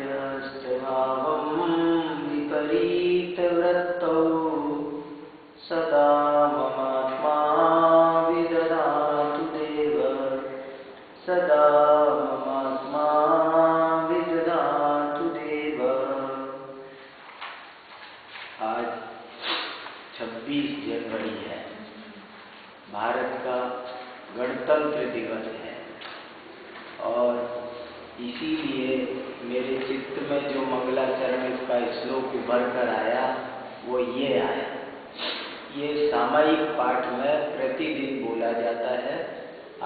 मध्यस्थभावं विपरीतवृत्तौ सदा ममात्मा विदधातु देव, सदा ममात्मा विदधातु देव। आज 26 जनवरी है, भारत का गणतंत्र दिवस है और इसीलिए मेरे चित्त में जो मंगलाचरण का श्लोक उभर कर आया वो ये आया। ये सामायिक पाठ में प्रतिदिन बोला जाता है।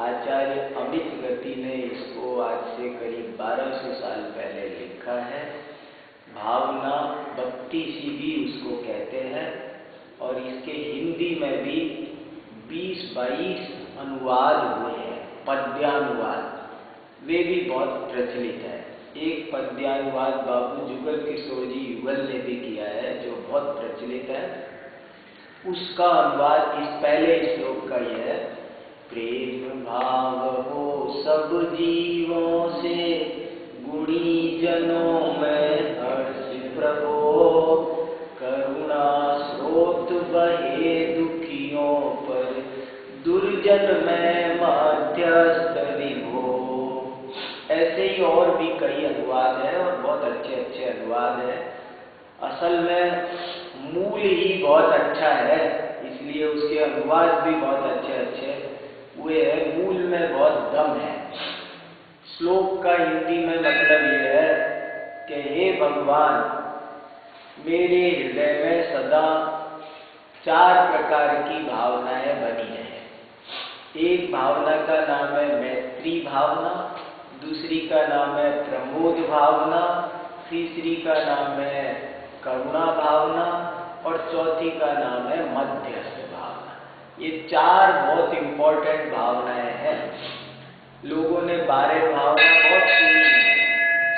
आचार्य अमित गति ने इसको आज से करीब 1200 साल पहले लिखा है। भावना भक्ति सी भी उसको कहते हैं और इसके हिंदी में भी 20-22 अनुवाद हुए हैं, पद्यानुवाद। वे भी बहुत प्रचलित है। एक पद्यानुवाद बाबू जुगल किशोर जी युगल ने भी किया है जो बहुत प्रचलित है। उसका अनुवाद इस पहले श्लोक का यह है। प्रेम भाव हो सब जीवों से, गुणी जनों में हर्ष प्रभो, करुणा स्रोत बहे दुखियों पर, दुर्जन में मध्यस्थ विभो। ऐसे ही और भी कई अनुवाद हैं और बहुत अच्छे अच्छे अनुवाद हैं। असल में मूल ही बहुत अच्छा है, इसलिए उसके अनुवाद भी बहुत अच्छे अच्छे हुए हैं। मूल में बहुत दम है। श्लोक का हिंदी में मतलब यह है कि हे भगवान, मेरे हृदय में सदा 4 प्रकार की भावनाएं बनी हैं। एक भावना का नाम है मैत्री भावना, दूसरी का नाम है प्रमोद भावना, तीसरी का नाम है करुणा भावना और चौथी का नाम है मध्यस्थ भावना। ये 4 बहुत इंपॉर्टेंट भावनाएं हैं। लोगों ने 12 भावना बहुत सुनी है,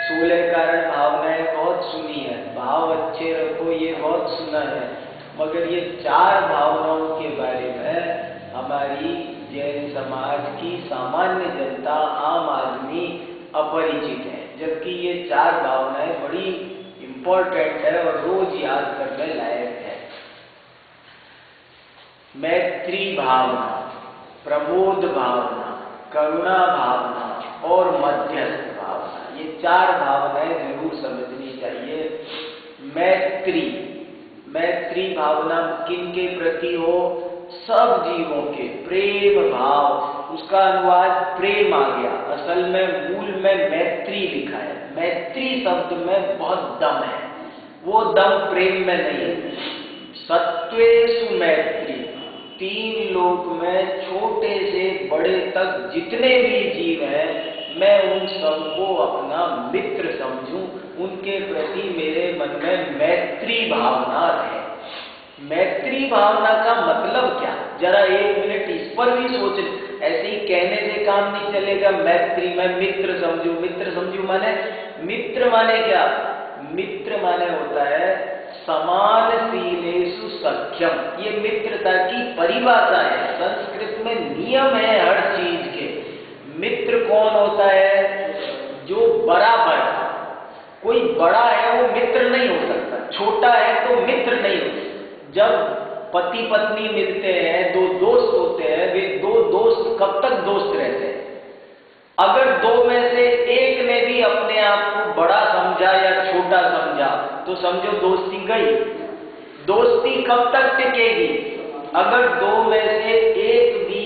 16 कारण भावनाएं बहुत सुनी है, भाव अच्छे रखो ये बहुत सुना है, मगर ये 4 भावनाओं के बारे में हमारी जैन समाज की सामान्य जनता, आम आदमी अपरिचित है। जबकि ये 4 भावनाएं बड़ी इंपॉर्टेंट है और रोज याद करने लायक है। मैत्री भावना, प्रमोद भावना, करुणा भावना और मध्यस्थ भावना, ये 4 भावनाएं जरूर समझनी चाहिए। मैत्री भावना किनके प्रति हो? सब जीवों के। प्रेम भाव, उसका अनुवाद प्रेम आ गया। असल में मूल में मैत्री लिखा है। मैत्री शब्द में बहुत दम है, वो दम प्रेम में नहीं है। सत्वेषु मैत्री, 3 लोक में छोटे से बड़े तक जितने भी जीव हैं, मैं उन सबको अपना मित्र समझूं, उनके प्रति मेरे मन में मैत्री भावना रहे। मैत्री भावना का मतलब क्या? जरा 1 मिनट इस पर भी सोच। ऐसे ही कहने से काम नहीं चलेगा। मैत्री मैं मित्र समझू, मित्र समझू माने, मित्र माने क्या? मित्र माने होता है समानशीलेषु सख्यम। ये मित्रता की परिभाषा है। संस्कृत में नियम है हर चीज के। मित्र कौन होता है? जो बराबर। कोई बड़ा है वो मित्र नहीं हो सकता, छोटा है तो मित्र नहीं हो सकता। जब पति पत्नी मिलते हैं, 2 दोस्त होते हैं, वे 2 दोस्त कब तक दोस्त रहते हैं? अगर 2 में से एक ने भी अपने आप को बड़ा समझा या छोटा समझा तो समझो दोस्ती गई। दोस्ती कब तक टिकेगी? अगर 2 में से एक भी,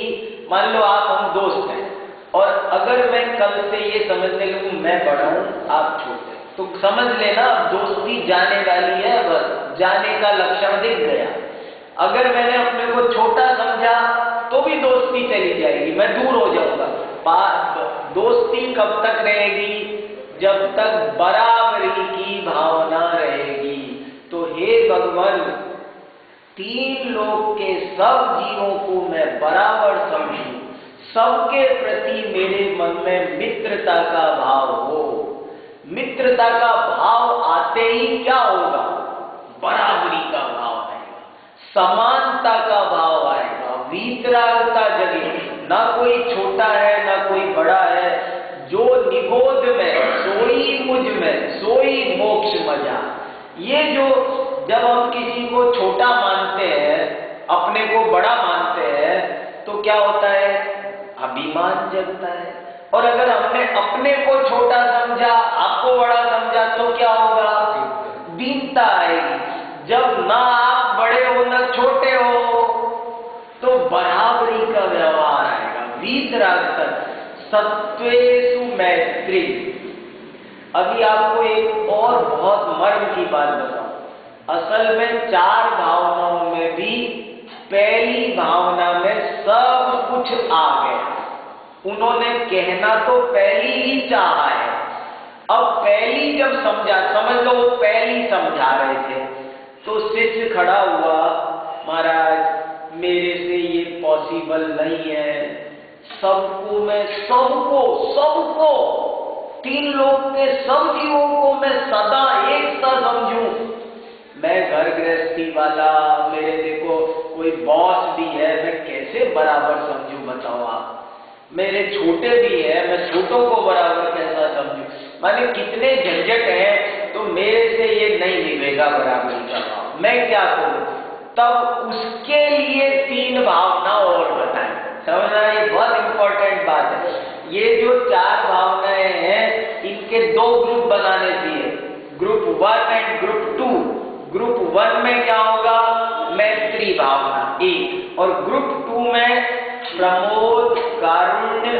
मान लो आप हम दोस्त हैं और अगर मैं कल से ये समझने लगूं मैं बड़ा हूं आप छोटे, तो समझ लेना दोस्ती जाने वाली है, बस जाने का लक्षण दिख गया। अगर मैंने अपने को छोटा समझा तो भी दोस्ती चली जाएगी, मैं दूर हो जाऊंगा। दोस्ती कब तक रहेगी? जब तक बराबरी की भावना रहेगी। तो हे भगवान, 3 लोक के सब जीवों को मैं बराबर समझूं, सबके प्रति मेरे मन में मित्रता का भाव हो। मित्रता का भाव आते ही क्या होगा? बराबरी का भाव आएगा, समानता का भाव आएगा, वीतरागता जगेगी। ना कोई छोटा है ना कोई बड़ा है, जो निगोद में सोई मुझ में, सोई मजा। ये जो जब हम किसी को छोटा मानते हैं, अपने को बड़ा मानते हैं, तो क्या होता है? अभिमान जगता है। और अगर हमने अपने को छोटा समझा, आपको बड़ा समझा, तो क्या होगा? दीनता आएगी। जब ना आप बड़े हो ना छोटे हो, तो बराबरी का व्यवहार आएगा। वीतराग सत्वेषु मैत्री। अभी आपको एक और बहुत मर्म की बात बताऊं। असल में 4 भावनाओं में भी पहली भावना में सब कुछ आ गया। उन्होंने कहना तो पहली ही चाहा है। अब पहली जब समझा, समझ लो वो पहली समझा रहे थे, तो शिष्य खड़ा हुआ, महाराज मेरे से ये पॉसिबल नहीं है, सबको मैं सबको 3 लोक के सब जीवों को मैं सदा एक सा समझूं। मैं घर गृहस्थी वाला, मेरे देखो कोई बॉस भी है, मैं कैसे बराबर समझूं बताओ आप? मेरे छोटे भी है, मैं छोटों को बराबर कैसा समझूं? माने कितने झंझट हैं, तो मेरे से ये नहीं निभेगा बराबरी का भाव, मैं क्या करूं? तब उसके लिए 3 भावना और बताएं। समझना, ये बहुत इंपॉर्टेंट बात है। ये जो 4 भावनाएं हैं, इनके 2 ग्रुप बनाने चाहिए, ग्रुप 1 एंड ग्रुप 2। ग्रुप 1 में क्या होगा? मैत्री भावना 1, और ग्रुप 2 में प्रमोद, कारुण्य,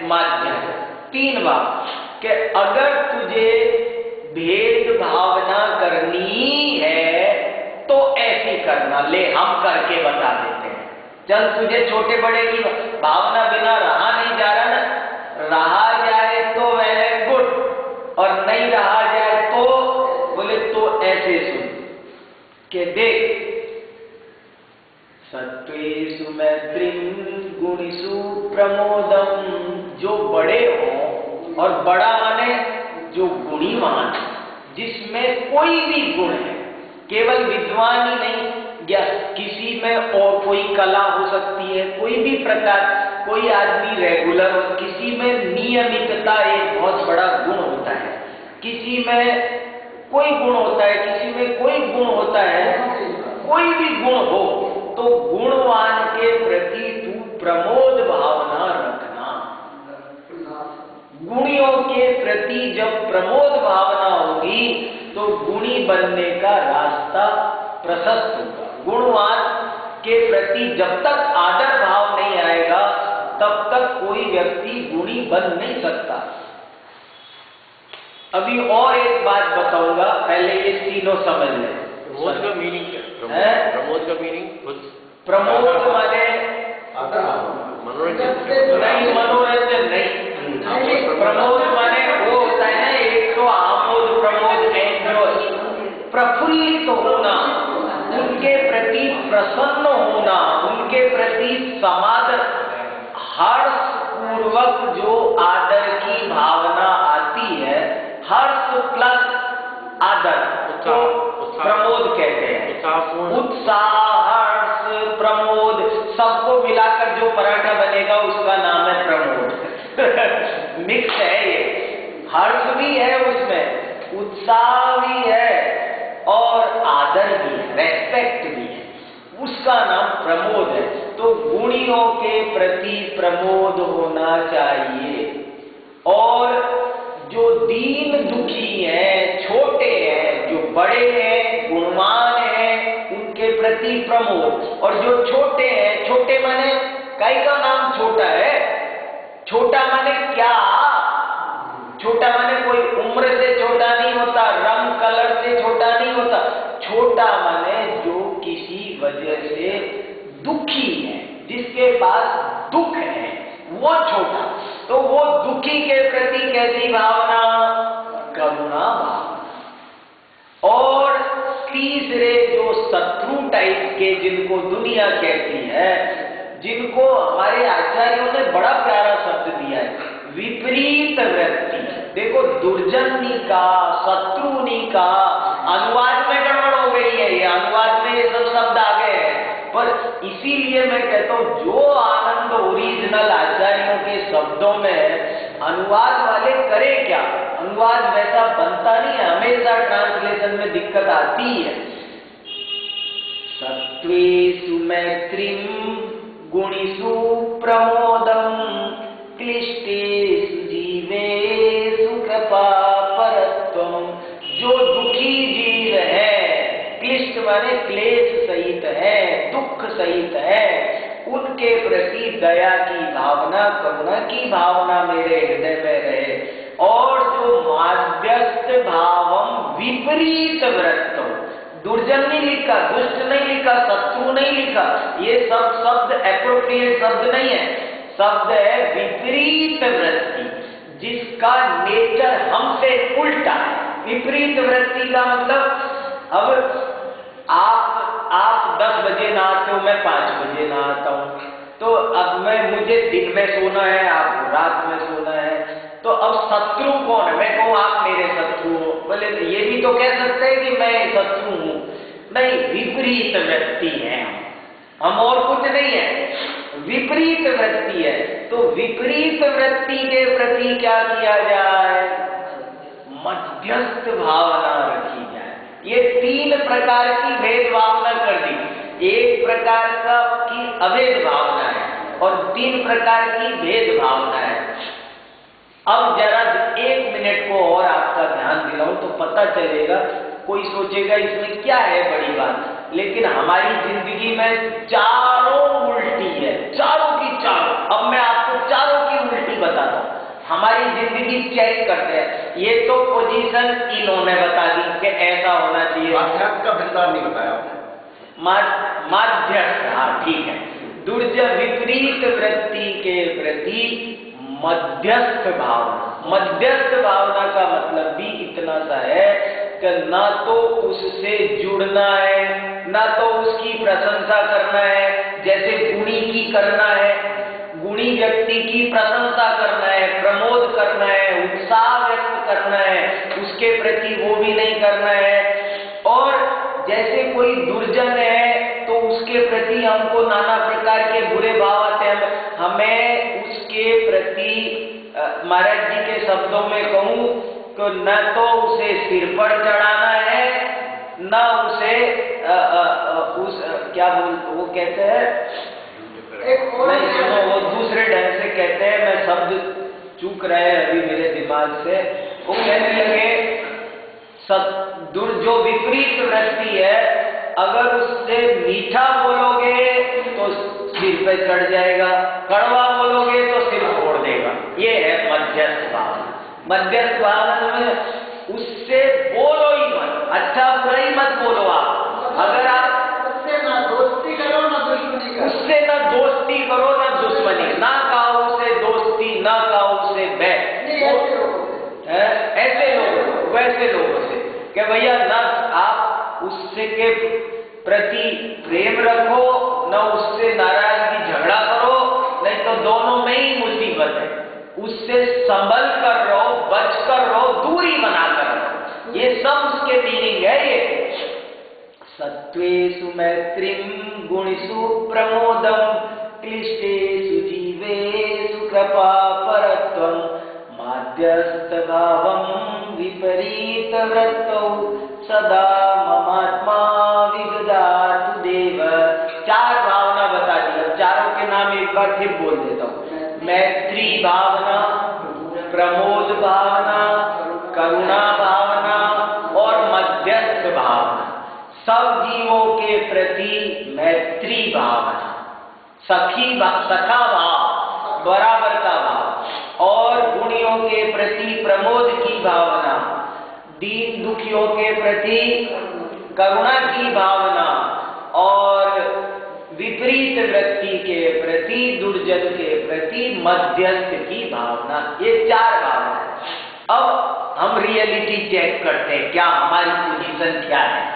माध्यम 3 भाव। कि अगर तुझे भेद भावना करनी है तो ऐसी करना, ले हम करके बता देते हैं। चल तुझे छोटे बड़े की भावना बिना रहा नहीं जा रहा ना, रहा जाए तो वेल गुड, और नहीं रहा जाए तो बोले तो ऐसे सुन के देख, सत्वेषु मैत्रीं गुणिषु प्रमोदम। जो बड़े हो, और बड़ा माने जो गुणीमान, जिसमें कोई भी गुण है, केवल विद्वान ही नहीं, या किसी में और कोई कला हो सकती है, कोई भी प्रकार, कोई आदमी रेगुलर हो, किसी में नियमितता एक बहुत बड़ा गुण होता है, किसी में कोई गुण होता है, किसी में कोई गुण होता है, कोई भी गुण हो, तो गुणवान के प्रति तू प्रमोद भावना रखना। गुणियों के प्रति जब प्रमोद भावना होगी, तो गुणी बनने का रास्ता प्रशस्त होगा। गुणवान के प्रति जब तक आदर भाव नहीं आएगा, तब तक कोई व्यक्ति गुणी बन नहीं सकता। अभी और एक बात बताऊंगा, पहले ये तीनों समझ लें। प्रमोद का मीनिंग क्या है? प्रमोद का मीनिंग प्रमोद माने मनोरंजन नहीं, मनोरंजन नहीं। प्रमोद माने वो होता है ना, एक तो आमोद प्रमोद, एंजॉय, प्रफुल्लित होना, उनके प्रति प्रसन्न होना, उनके प्रति समादर, हर्ष पूर्वक जो आदर की भावना आती है, हर्ष प्लस आदर, तो प्रमोद कहते हैं। उत्साह, हर्ष, प्रमोद, सबको मिलाकर जो पराठा बनेगा उसका नाम है प्रमोद। मिक्स है ये, हर्ष भी है उसमें, उत्साह भी है, और आदर भी है, रेस्पेक्ट भी है, उसका नाम प्रमोद है। तो गुणियों के प्रति प्रमोद होना चाहिए। और जो दीन दुखी हैं, छोटे हैं, जो बड़े हैं, गुणवान हैं, उनके प्रति प्रमोद। और जो छोटे हैं, छोटे माने कई का नाम छोटा है, छोटा माने क्या? छोटा माने कोई उम्र से छोटा नहीं होता, रंग कलर से छोटा नहीं होता। छोटा माने जो किसी वजह से दुखी है, जिसके पास दुख है, वो छोटा। तो वो दुखी के प्रति कैसी भावना? करुणा भावना। और तीसरे जो शत्रु टाइप के, जिनको दुनिया कहती है, जिनको हमारे आचार्यों ने बड़ा प्यारा शब्द दिया है, विपरीत वृत्ति। देखो, दुर्जनी का, शत्रुनी का अनुवाद में गड़बड़ हो गई है, ये अनुवाद में ये सब शब्द आ गए हैं। पर इसीलिए मैं कहता हूं, जो आनंद ओरिजिनल आचार्यों के शब्दों में है, अनुवाद वाले करे क्या? अनुवाद वैसा बनता नहीं है, हमेशा ट्रांसलेशन में दिक्कत आती है। सत्वेषु मैत्रीं गुणिषु प्रमोदं क्लिष्टेषु जीवेषु कृपा परत्वम्। जो दुखी जीव है, क्लिष्ट माने क्लेश सहित है, दुख सहित है, उनके प्रति दया की भावना, करुणा की भावना मेरे हृदय में रहे। और जो माध्यस्थ भावम विपरीत वृत्तो, दुर्जन नहीं लिखा, दुष्ट नहीं लिखा, शत्रु नहीं लिखा, ये सब शब्द एप्रोप्रिएट शब्द नहीं है, शब्द है विपरीत वृत्ति, जिसका नेचर हमसे उल्टा है। विपरीत वृत्ति का मतलब, अब आप 10 बजे नहाते हो, मैं 5 बजे नहाता हूँ, तो अब मुझे दिन में सोना है, आपको रात में सोना है, तो अब शत्रु कौन है? मैं कहूँ आप मेरे शत्रु हो, बोले ये भी तो कह सकते हैं कि मैं शत्रु हूँ। नहीं, विपरीत वृत्ति है हम और कुछ नहीं है, विपरीत वृत्ति है। तो विपरीत वृत्ति के प्रति क्या किया जाए? मध्यस्थ भावना रखी जाए। ये 3 प्रकार की भेद भावना कर दी। एक प्रकार का की अभेद भावना है और 3 प्रकार की भेद भावना है। अब जरा 1 मिनट को और आपका ध्यान दिलाऊं तो पता चलेगा। कोई सोचेगा इसमें क्या है बड़ी बात, लेकिन हमारी जिंदगी में चारों उल्टी है, चारों की चारों। अब मैं आपको चारों की उल्टी बताता हूँ। हमारी जिंदगी चेक करते हैं। ये तो पोजीशन इन्होंने बता दी कि ऐसा होना चाहिए। माध्यस्थ का भिन्नता नहीं बताया माध्यस्थ, हाँ ठीक है। दुर्जन विपरीत वृत्ति के प्रति मध्यस्थ भावना। मध्यस्थ भावना का मतलब भी इतना सा है कि ना तो उससे जुड़ना है, ना तो उसकी प्रशंसा करना है, जैसे गुणी की करना है, गुणी व्यक्ति की प्रशंसा करना है, प्रमोद करना है, उत्साह व्यक्त करना है, उसके प्रति वो भी नहीं करना है। और जैसे कोई दुर्जन है तो उसके प्रति हमको नाना प्रकार के बुरे भाव आते हैं। हमें उसके प्रति महाराज जी के शब्दों में कहूं तो न तो उसे सिर पर चढ़ाना है, न उसे क्या वो कहते हैं, नहीं सुनो, वो दूसरे ढंग से कहते हैं, मैं शब्द चूक रहे अभी मेरे दिमाग से। वो कहने लगे जो विपरीत वृत्ति है, अगर उससे मीठा बोलोगे तो सिर पे चढ़ जाएगा, कड़वा बोलोगे तो सिर फोड़ देगा। ये है मध्यस्थ भावना। मध्यस्थ भावना में उससे बोलो ही मत, अच्छा बुरा ही मत बोलो आप। अगर आप उससे ना दोस्ती करो ना दुश्मनी करो, उससे ना दोस्ती करो ना दुश्मनी, ना कहो उसे दोस्ती, ना कहो उसे बैठ। ऐसे लोग, वैसे लोगों से कि भैया ना आप उससे के प्रति प्रेम रखो, न उससे नाराजगी झगड़ा करो, नहीं तो दोनों में ही मुसीबत है। उससे संभल कर रहो, बच कर रहो, दूरी बना कर रहो। ये सब उसके मीनिंग है। ये सत्वेषु मैत्रीं गुणिषु प्रमोदं क्लिष्टेषु जीवेषु कृपा परत्वम् माध्यस्थ भावं विपरीत वृत्तौ सदा ममात्मा विदधातु देव। 4 भावना बता दी। अब चारों के नाम एक बार फिर बोल देता हूँ। मैत्री भावना, प्रमोद भावना, करुणा भावना और मध्यस्थ भावना। सब जीवों के प्रति मैत्री भावना, सखा भाव, बराबर का भाव, और गुणियों के प्रति प्रमोद की भावना, दीन दुखियों के प्रति करुणा की भावना, और विपरीत वृत्ति के प्रति, दुर्जन के प्रति मध्यस्थ की भावना। ये 4 भावना है। अब हम रियलिटी चेक करते हैं, क्या हमारी पोजीशन क्या है।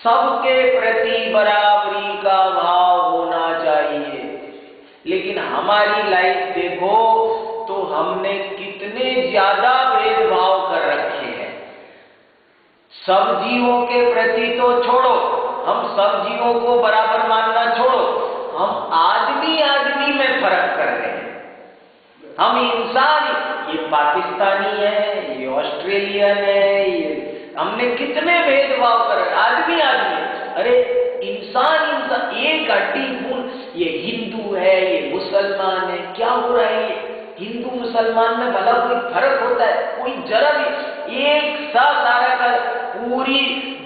सबके प्रति बराबरी का भाव होना चाहिए, लेकिन हमारी लाइफ देखो तो हमने कितने ज्यादा भेदभाव कर रखे हैं। सब जीवों के प्रति तो छोड़ो, हम सब जीवों को बराबर मानना छोड़ो, हम आदमी आदमी में फर्क कर रहे हैं। हम इंसान, ये पाकिस्तानी है, ये ऑस्ट्रेलियन है, ये हमने कितने भेदभाव कर, आदमी आदमी। अरे इंसान इंसान, एक हड्डी खून, ये हिंदू है, ये मुसलमान है, क्या हो रहा है? ये हिंदू मुसलमान में भला कोई फर्क होता है? कोई जरा भी, एक सा सारा का, पूरी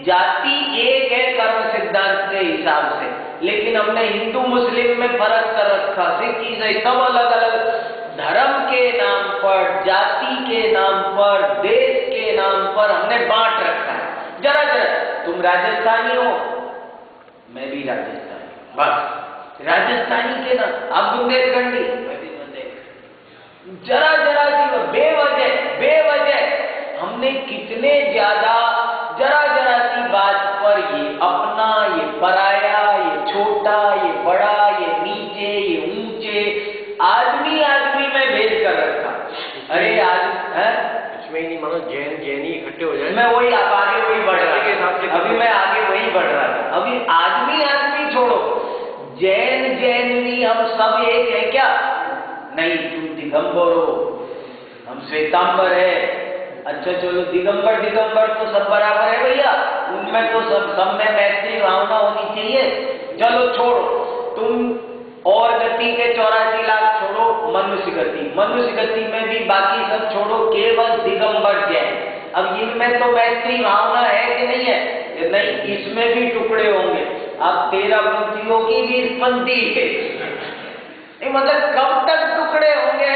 जाति एक है कर्म सिद्धांत के हिसाब से, लेकिन हमने हिंदू मुस्लिम में फर्क कर रखा। सिख ईसाई सब अलग अलग धर्म के नाम पर, जाति के नाम पर, देश के नाम पर हमने बांट रखा है। जरा जरा, तुम राजस्थानी हो, मैं भी राजस्थानी, बस राजस्थानी के नाम, आप बुंदेलखंडी, मैं भी बुंदेलखंडी। जरा जरा सी बेवजह बेवजह हमने कितने ज्यादा जरा जरा सी बात पर ये अपना, ये पराया, ये छोटा, ये बड़ा, ये नीचे, ये ऊंचे, आदमी आदमी में भेद कर रखा। अरे आज है इसमें ही नहीं मानो जैन जैनी इकट्ठे हो जाए। मैं वही अब आगे वही बढ़ रहा के हिसाब से, अभी मैं आगे वही बढ़ रहा था। अभी आदमी आदमी छोड़ो, जैन जैनवी हम सब एक है क्या? नहीं, तुम दिगंबर हो, हम श्वेतांबर है। अच्छा चलो, दिगंबर दिगंबर तो सब बराबर है भैया, उनमें तो सब में मैत्री भावना होनी चाहिए। चलो छोड़ो, तुम और गति के 84 लाख छोड़ो, मनुष्य गति में भी बाकी सब छोड़ो, केवल दिगंबर जैन। अब इनमें तो मैत्री भावना है कि नहीं है? नहीं, इसमें भी टुकड़े होंगे। अब 13 पंथियों की भी पंथी है, मतलब कब तक टुकड़े होंगे?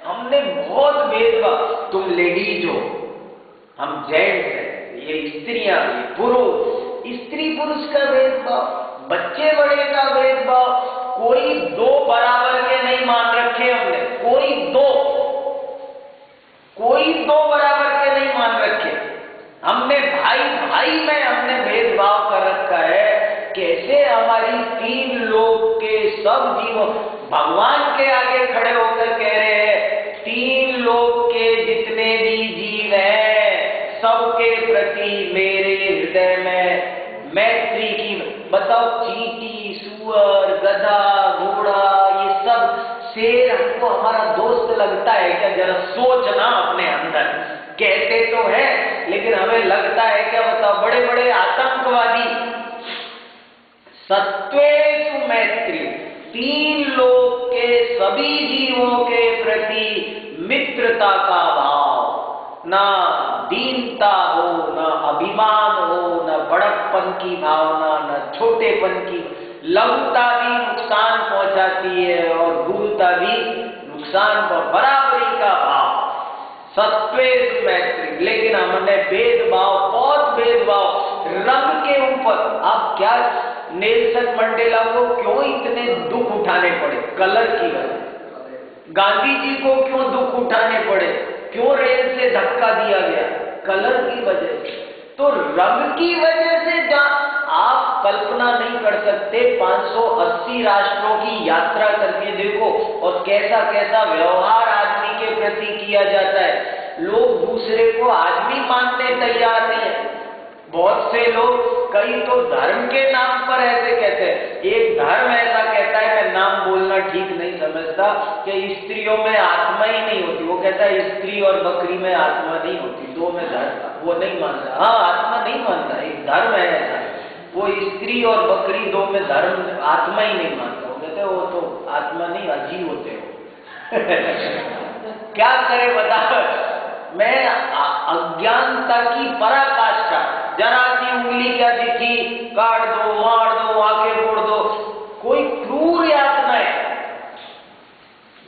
हमने बहुत भेदभाव, तुम लेडीज हो, हम जेंट्स हैं, ये स्त्रियां, ये पुरुष, स्त्री पुरुष का भेदभाव, बच्चे बड़े का भेदभाव, कोई दो बराबर के नहीं मान रखे हमने, कोई दो बराबर के नहीं मान रखे। हमने भाई भाई में हमने भेदभाव कर रखा है। कैसे हमारी 3 लोग के सब जीवों, भगवान के आगे खड़े होकर कह रहे हैं 3 लोग के जितने भी जीव हैं सबके प्रति मेरे हृदय में मैत्री की। बताओ, चींटी, सुअर, गधा, घोड़ा, ये सब, शेर हमको हमारा दोस्त लगता है क्या? जरा सोचना अपने अंदर। कहते तो है लेकिन हमें लगता है क्या? बताओ, बड़े बड़े आतंकवादी, सत्वेषु मैत्री, 3 लोग के सभी जीवों के प्रति मित्रता का भाव, ना दीनता हो, ना अभिमान हो, ना बड़प्पन की भावना, ना छोटेपन की। लघुता भी नुकसान पहुंचाती है और गुरुता भी नुकसान पर, बराबरी का भाव, सत्वेषु मैत्री। लेकिन हमने भेदभाव, बहुत भेदभाव रंग के ऊपर। अब क्या नेल्सन मंडेला को क्यों इतने दुख उठाने पड़े? कलर की वजह। गांधी जी को क्यों दुख उठाने पड़े? क्यों रेल से धक्का दिया गया? कलर की वजह से। तो रंग की वजह से आप कल्पना नहीं कर सकते। 580 राष्ट्रों की यात्रा करके देखो और कैसा कैसा व्यवहार आदमी के प्रति किया जाता है। लोग दूसरे को आदमी मानने तैयार नहीं है। बहुत से लोग, कई तो धर्म के नाम पर ऐसे कहते हैं। एक धर्म ऐसा कहता है, मैं नाम बोलना ठीक नहीं समझता, कि स्त्रियों में आत्मा ही नहीं होती। वो कहता है स्त्री और बकरी में आत्मा नहीं होती, 2 में धर्म। वो नहीं मानता, हाँ आत्मा नहीं मानता, एक धर्म है ऐसा। वो स्त्री और बकरी 2 में धर्म, आत्मा ही नहीं मानता। वो कहते वो तो आत्मा नहीं, अजीब होते हो। क्या करे बता। मैं अज्ञानता की पराकाष्ठा, जरा सी उंगली क्या दिखी, काट दो, मार दो, आंखें फोड़ दो, कोई क्रूर यातना है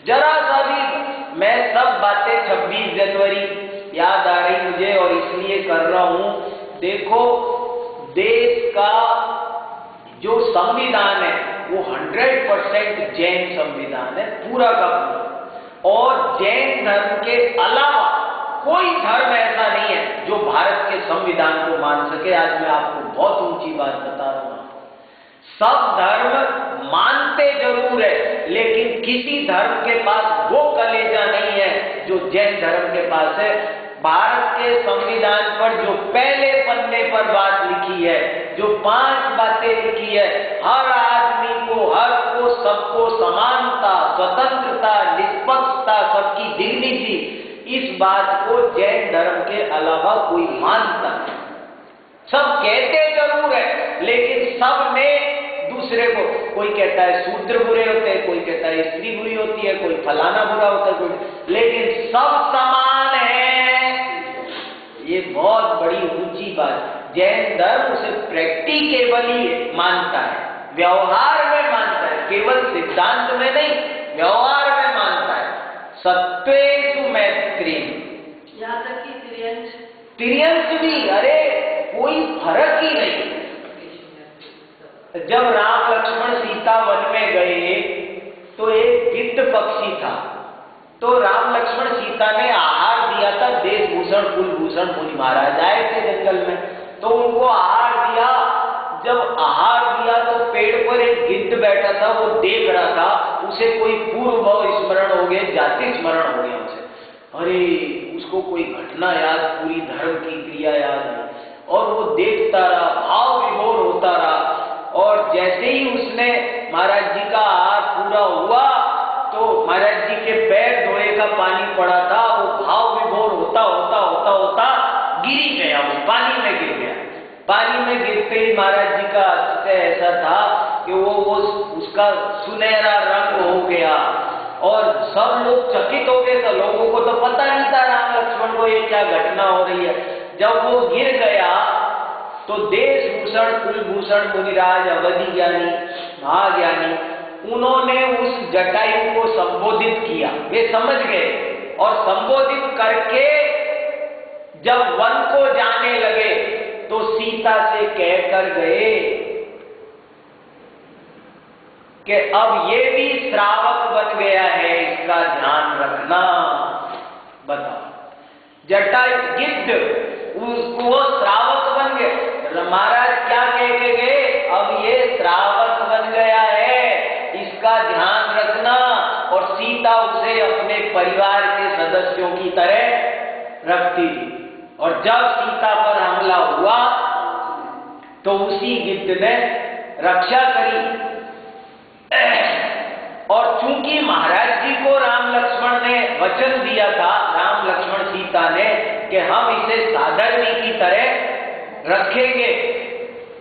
जरा सा भी। मैं सब बातें 26 जनवरी याद आ रही मुझे और इसलिए कर रहा हूं। देखो, देश का जो संविधान है वो 100% जैन संविधान है, पूरा का पूरा। और जैन धर्म के अलावा कोई धर्म ऐसा नहीं है जो भारत के संविधान को मान सके। आज मैं आपको बहुत ऊंची बात बता रहा हूं। सब धर्म मानते जरूर है, लेकिन किसी धर्म के पास वो कलेजा नहीं है जो जैन धर्म के पास है। भारत के संविधान पर जो पहले पन्ने पर बात लिखी है, जो 5 बातें लिखी है, हर आदमी को, हर को, सबको समानता, स्वतंत्रता, निष्पक्षता, सबकी डिग्निटी, इस बात को जैन धर्म के अलावा कोई मानता नहीं। सब कहते जरूर है, लेकिन सब में दूसरे को, कोई कहता है शूद्र बुरे होते हैं, कोई कहता है स्त्री बुरी होती है, कोई फलाना बुरा होता है, कोई, लेकिन सब समान है। ये बहुत बड़ी ऊंची बात। जैन धर्म उसे प्रैक्टिकेबली मानता है, व्यवहार में मानता है, केवल सिद्धांत में नहीं, व्यवहार में मानता है। सत्वेषु मैत्री, यहाँ तक कि तिर्यंच भी, अरे कोई फर्क ही नहीं। जब राम लक्ष्मण सीता वन में गए तो एक गिद्ध पक्षी था, तो राम लक्ष्मण सीता ने आहार दिया था। देशभूषण कुलभूषण मुनि महाराज आए थे जंगल में, तो उनको आहार दिया। जब आहार दिया तो पेड़ पर एक गिद्ध बैठा था, वो देख रहा था, उसे कोई पूर्व भाव स्मरण हो गया, जाति स्मरण हो गया उसे। अरे उसको कोई घटना याद, पूरी धर्म की क्रिया याद है, और वो देखता रहा, भाव विभोर होता रहा। और जैसे ही उसने महाराज जी का आहार पूरा हुआ तो महाराज जी के पैर धोए का पानी पड़ा था, वो भाव विभोर होता होता होता होता गिर गया, वो पानी में गिर गया। पानी में गिरते ही महाराज जी का अस्तित्व ऐसा था कि वो उसका सुनहरा रंग हो गया, और सब लोग चकित हो गए। तो लोगों को तो पता नहीं था राम लक्ष्मण को ये क्या घटना हो रही है। जब वो गिर गया तो देशभूषण कुलभूषण मुनिराज, अवधि ज्ञानी, महाज्ञानी, उन्होंने उस जटायु को संबोधित किया। वे समझ गए, और संबोधित करके जब वन को जाने लगे तो सीता से कहकर गए कि अब ये भी श्रावक बन गया है, इसका ध्यान रखना। बताओ, जटायु गिद्ध वो श्रावक बन गए। महाराज क्या कह के गए, अब ये श्रावक बन गया है, इसका ध्यान रखना। और सीता उसे अपने परिवार के सदस्यों की तरह रखती थी। और जब सीता पर हमला हुआ तो उसी गिद्ध ने रक्षा करी। और चूंकि महाराज जी को राम लक्ष्मण ने वचन दिया था, राम लक्ष्मण सीता ने, कि हम इसे साधर्मी की तरह रखेंगे,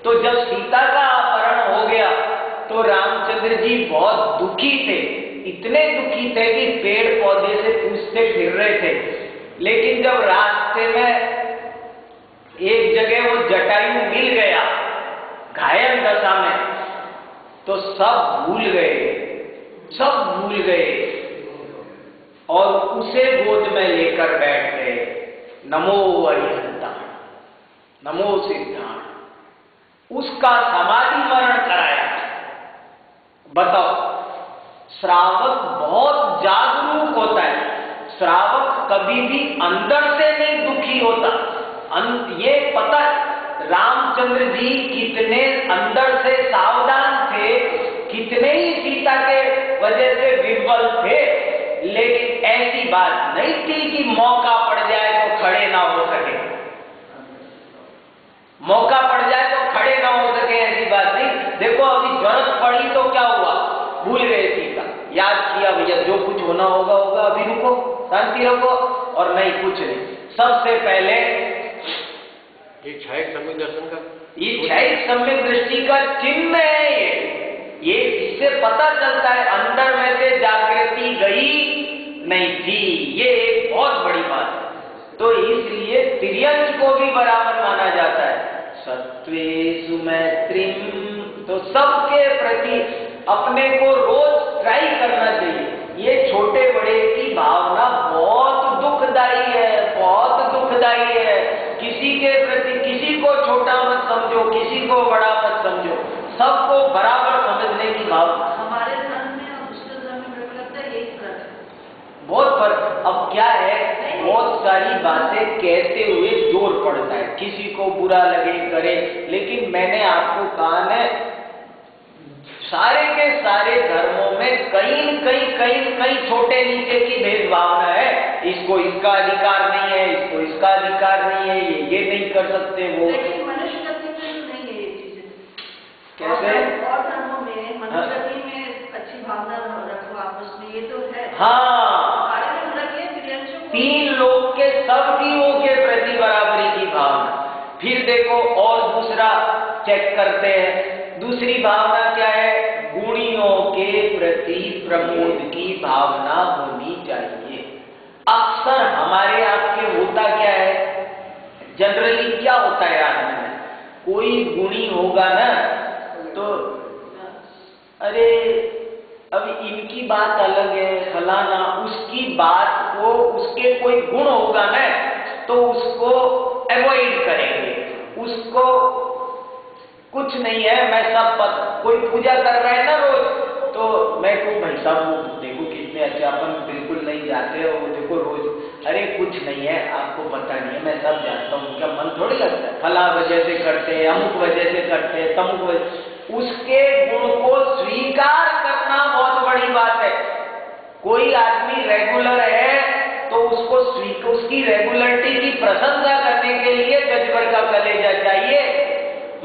तो जब सीता का अपहरण हो गया तो रामचंद्र जी बहुत दुखी थे। इतने दुखी थे कि पेड़ पौधे से पूछते फिर रहे थे। लेकिन जब रास्ते में एक जगह वो जटायु मिल गया घायल दशा में, तो सब भूल गए और उसे गोद में लेकर बैठ गए। नमो अरिहंता, नमो सिद्धांत, उसका समाधि मरण कराया। बताओ, श्रावक बहुत जागरूक होता है। श्रावक कभी भी अंदर से नहीं दुखी होता। ये पता, रामचंद्र जी कितने अंदर से सावधान थे, कितने ही सीता के वजह से विह्वल थे, लेकिन ऐसी बात नहीं थी कि मौका पड़ जाए तो खड़े ना हो सके। मौका पड़ जाए तो खड़े ना हो सके, ऐसी बात नहीं। देखो, अभी जरूरत पड़ी तो क्या हुआ, भूल गए सीता, याद किया भैया जो कुछ होना होगा होगा, अभी रुको, शांति रखो, और नहीं कुछ नहीं। सबसे पहले ये क्षयिक सम्यक दर्शन का, ये क्षयिक सम्यक दृष्टि का चिन्ह है। ये इससे पता चलता है अंदर में से जागृति गई नहीं थी। ये एक बहुत बड़ी बात है। तो इसलिए तिर्यंच को भी बराबर माना जाता है। सत्वेषु मैत्रीम, तो सबके प्रति अपने को रोज ट्राई करना चाहिए। ये छोटे बड़े की भावना बहुत दुखदाई है, बहुत दुखदाई है। किसी के प्रति किसी को छोटा मत समझो, किसी को बड़ा मत समझो, सबको बराबर समझने की भावना। हमारे धर्म में और दूसरे धर्म में मेरे को लगता है यही फर्क है, बहुत फर्क। अब क्या है, बहुत सारी बातें कहते हुए जोर पड़ता है, किसी को बुरा लगे करे, लेकिन मैंने आपको कहा है सारे के सारे धर्मों में कहीं छोटे नीचे की भेदभावना है। इसको इसका अधिकार नहीं है, इसको इसका अधिकार नहीं है, ये नहीं कर सकते वो। लेकिन मनुष्य जाति में नहीं है ये चीजें। कैसे? और धर्मों में मनुष्य जाति में अच्छी भावना रखो आपस में, ये तो है। हाँ, हमारे में रखिए, तिर्यंचों तीन लोग के सब जीवों के प्रति बराबरी की भावना। फिर देखो और दूसरा चेक करते हैं, दूसरी भावना क्या है? गुणियों के प्रति प्रमोद की भावना होनी चाहिए। अक्सर हमारे आपके होता क्या है, जनरली क्या होता है आदमी में, कोई गुणी होगा ना तो अरे अब इनकी बात अलग है, फलाना, उसकी बात को, उसके कोई गुण होगा ना तो उसको अवॉइड करेंगे, उसको कुछ नहीं है, मैं सब कोई पूजा कर रहा है ना रोज तो मैं कहूँ भाई साहब देखो कितने अच्छे, अपन बिल्कुल नहीं जाते और देखो रोज, अरे कुछ नहीं है, आपको पता नहीं है, मैं सब जानता हूँ, उनका मन थोड़ी लगता है, फला वजह से करते हैं, अमुक वजह से करते हैं, तमुक वजह। उसके गुण को स्वीकार करना बहुत बड़ी बात है। कोई आदमी रेगुलर है तो उसको उसकी रेगुलरिटी की प्रशंसा करने के लिए गजबर का कलेजा चाहिए,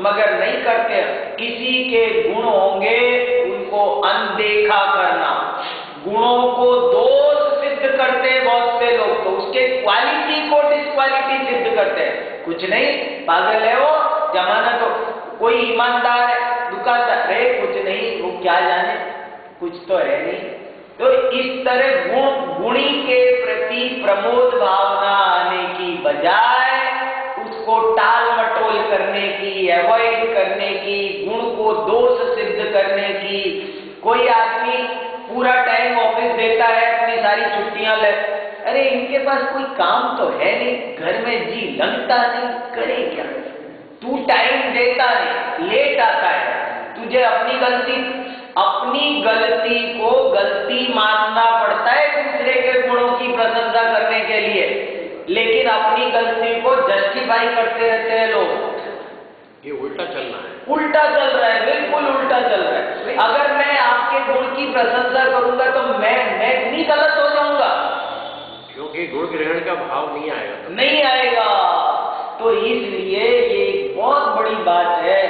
मगर नहीं करते। किसी के गुण होंगे उनको अनदेखा करना, गुणों को दोष सिद्ध करते हैं बहुत से लोग, तो उसके क्वालिटी को डिस्क्वालिटी सिद्ध करते हैं। कुछ नहीं, पागल है वो, जमाना तो कोई ईमानदार है, दुकानदार है, कुछ नहीं, वो क्या जाने, कुछ तो है नहीं। तो इस तरह गुणी के प्रति प्रमोद भावना आने की बजाय उसको टाल मटोल करने की, अवॉइड करने की, गुण को दोष सिद्ध करने की। कोई आदमी पूरा टाइम ऑफिस देता है, अपनी सारी छुट्टियां ले, अरे इनके पास कोई काम तो है नहीं, घर में जी लगता नहीं, करे क्या? तू टाइम देता नहीं, लेट आता है, तुझे अपनी गलती को गलती मानना पड़ता है दूसरे के गुणों की प्रशंसा करने के लिए, लेकिन अपनी गलती को जस्टिफाई करते रहते हैं लोग। ये उल्टा चल रहा है, उल्टा चल रहा है, बिल्कुल उल्टा चल रहा है। अगर मैं आपके गुण की प्रशंसा करूंगा तो मैं नहीं गलत हो जाऊंगा, क्योंकि गुण ग्रहण का भाव नहीं आएगा, नहीं आएगा। तो इसलिए ये एक बहुत बड़ी बात है,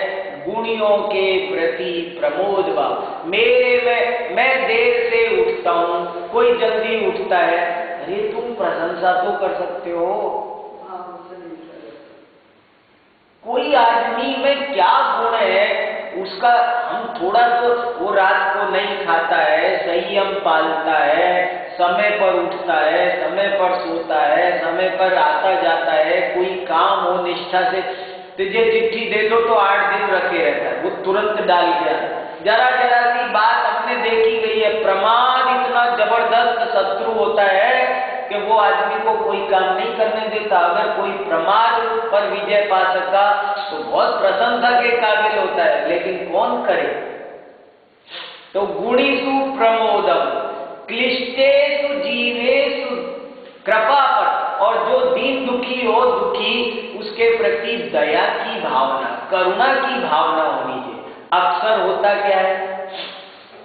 गुणियों के प्रति प्रमोद भाव। मैं देर से उठता हूँ, कोई जल्दी उठता है, अरे तुम प्रशंसा तो कर सकते हो। कोई आदमी में क्या गुण है उसका, हम थोड़ा तो, वो रात को नहीं खाता है, संयम पालता है, समय पर उठता है, समय पर सोता है, समय पर आता जाता है, कोई काम हो निष्ठा से, तुझे चिट्ठी दे दो तो 8 दिन रखे रहता है, वो तुरंत डाल गया। जरा जरा सी बात हमने देखी गई है, प्रमाद इतना जबरदस्त शत्रु होता है कि वो आदमी को कोई काम नहीं करने देता। अगर कोई प्रमाद पर विजय पा सका तो बहुत प्रशंसा के काबिल होता है, लेकिन कौन करे। तो गुणीषु प्रमोदम क्लिष्टेषु जीवेषु कृपापट, और जो दीन दुखी हो, दुखी, उसके प्रति दया की भावना, करुणा की भावना होनी चाहिए। अक्सर होता क्या है,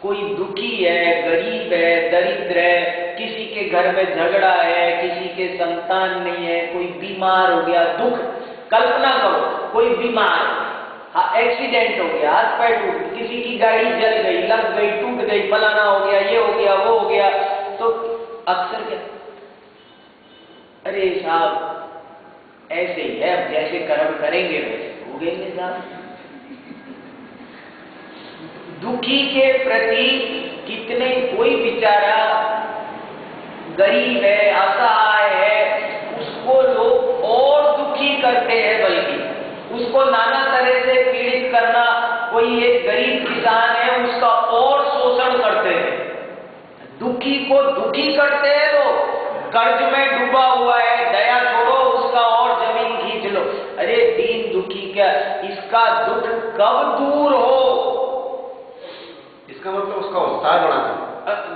कोई दुखी है, गरीब है, दरिद्र है, किसी के घर में झगड़ा है, किसी के संतान नहीं है, कोई बीमार हो गया, दुख, कल्पना करो कोई बीमार, एक्सीडेंट हो गया, हाथ पैर टूट, किसी की गाड़ी जल गई, लग गई, टूट गई, फलाना हो गया, ये हो गया, वो हो गया, तो अक्सर क्या, अरे साहब ऐसे ही है, अब जैसे कर्म करेंगे वैसे हो गए साहब। दुखी के प्रति कितने, कोई बेचारा गरीब है, असहाय है, उसको लोग और दुखी करते हैं, बल्कि उसको नाना तरह से पीड़ित करना। कोई एक गरीब किसान है, उसका और शोषण करते हैं, दुखी को दुखी करते हैं लोग, कर्ज में डूबा हुआ है, दया छोड़ो, उसका और जमीन खींच लो। अरे दीन दुखी क्या, इसका दुख कब दूर हो, इसका मतलब उसका उत्साह बढ़ाना,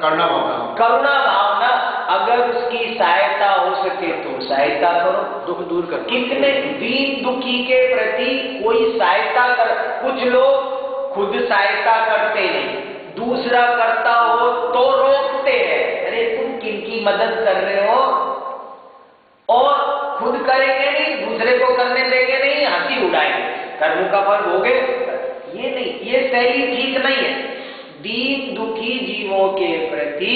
करुणा भावना, करुणा भावना, अगर उसकी सहायता हो सके तो सहायता करो, दुख दूर कर। कितने दीन दुखी के प्रति कोई सहायता कर, कुछ लोग खुद सहायता करते नहीं, दूसरा करता हो तो रोकते हैं, अरे तुम किनकी मदद कर रहे हो, और खुद करेंगे नहीं, दूसरे को करने देंगे नहीं, हंसी उड़ाएंगे, कर्म का फल भोगे। ये नहीं, ये शैली ठीक नहीं है। दीन दुखी जीवों के प्रति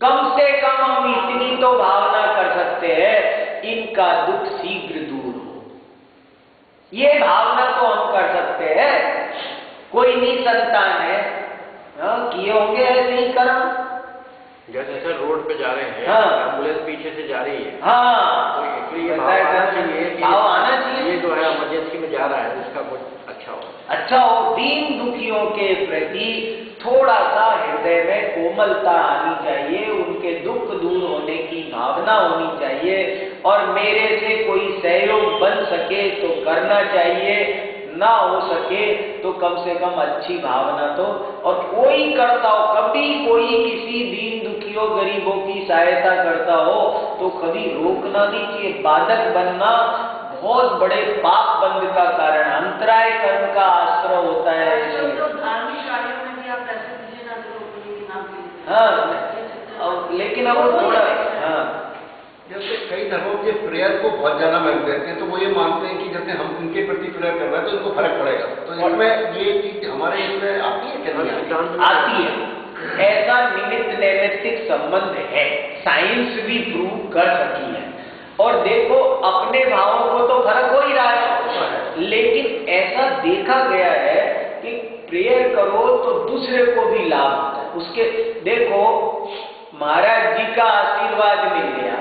कम से कम हम इतनी तो भावना कर सकते हैं, इनका दुख शीघ्र दूर हो। ये भावना तो हम कर सकते हैं। कोई निसंतान है, किए होंगे ऐसे ही कर्म। जैसे सर रोड पे जा रहे हैं, हाँ। एम्बुलेंस पीछे से जा रही है, हाँ, तो एक्चुअली ये भाव आना चाहिए कि भाव आना चाहिए, ये जो है इमरजेंसी में जा रहा है, उसका कुछ अच्छा हो। अच्छा हो। दीन दुखियों के प्रति थोड़ा सा हृदय में कोमलता आनी चाहिए, उनके दुख दूर होने की भावना होनी चाहिए, और मेरे से कोई सहयोग बन सके तो करना चाहिए, ना हो सके तो कम से कम अच्छी भावना तो। और कोई करता हो, कभी कोई किसी दीन दुखियों गरीबों की सहायता करता हो तो कभी रोकना नहीं चाहिए। बाधक बनना बहुत बड़े पाप बंध का कारण, अंतराय कर्म का आश्रय होता है। तो धार्मिक कार्यों में भी आप पैसे दीजिए ना, तो नाम लीजिए। हाँ, लेकिन अब वो थोड़ा, हाँ, जैसे कई धर्मों के प्रेयर को बहुत ज्यादा महत्व देते हैं, तो वो ये मानते हैं कि जैसे हम इनके प्रति प्रेयर कर रहे हैं तो इनको फर्क पड़ेगा। तो इसमें ये चीज हमारे इसमें आती है क्या? आती है। ऐसा निमित्त नैमित्तिक संबंध है, साइंस भी प्रूव कर सकी है। और देखो, अपने भावों को तो फर्क हो ही रहा है, लेकिन ऐसा देखा गया है कि प्रेयर करो तो दूसरे को भी लाभ होता है उसके। देखो, महाराज जी का आशीर्वाद मिल गया,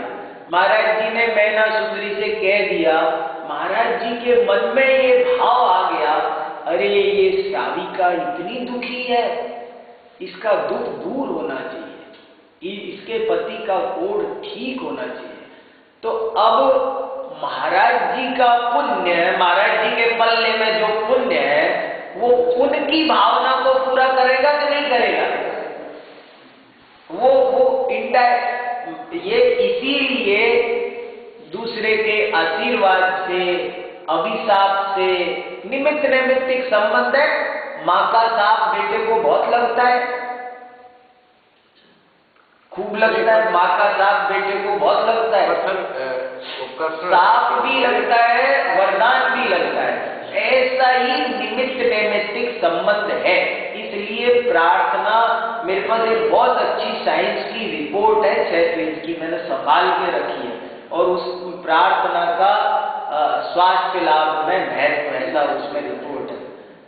महाराज जी ने मैना सुंदरी से कह दिया, महाराज जी के मन में ये भाव आ गया, अरे ये श्राविका इतनी दुखी है, इसका दुख दूर होना चाहिए, इसके पति का कोढ़ ठीक होना चाहिए। तो अब महाराज जी का पुण्य, महाराज जी के पल्ले में जो पुण्य है, वो उनकी भावना को पूरा करेगा कि नहीं करेगा? वो इंडायरेक्ट, ये इसीलिए दूसरे के आशीर्वाद से, अभिशाप से निमित्त नैमित्तिक संबंध है। माँ का साप बेटे को बहुत लगता है, खूब लगता है। माँ का साप बेटे को बहुत लगता है, साप भी लगता है, वरदान भी लगता है। ऐसा ही निमित्त नैमित्तिक संबंध है। इसलिए प्रार्थना, मेरे पास एक बहुत अच्छी साइंस की रिपोर्ट है, 6 पेज की, मैंने संभाल के रखी है, और उस प्रार्थना का स्वास्थ्य लाभ में महत्व ऐसा उसमें रिपोर्ट है।